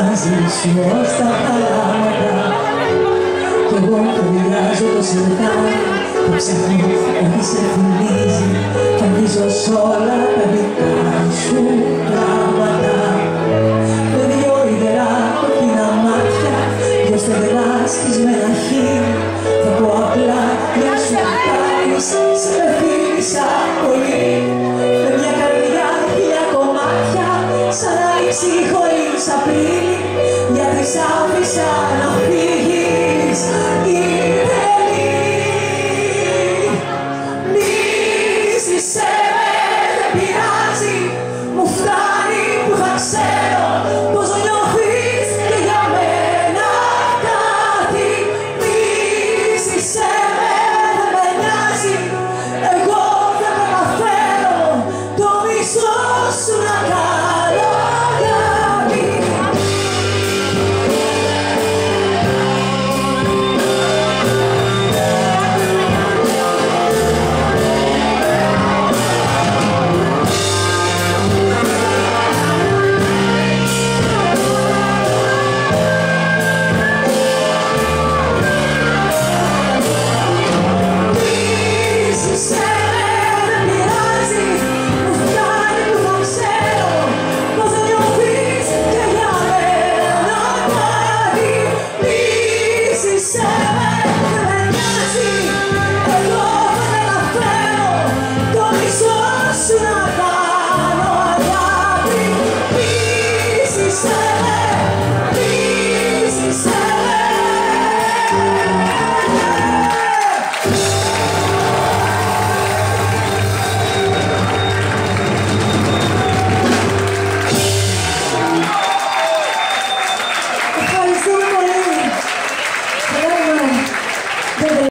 μαζί σου ως τα χαράματα. Κι εγώ το μοιράζω το σιρτάρι, το ψάχνω ότι σε θυμίζει κι αγγίζω σ' όλα τα δικά σου πράγματα. Με δυο ιδερά κόκκινα μάτια, δυο στεγνά σκισμένα χείλη, θα πω απλά για σου κάνεις, σε με φίλησα πολύ. Με μια καρδιά χίλια κομμάτια, σαν να ρίξει χωρίς Απρίλη, γιατί σ' άφησα να φύγεις.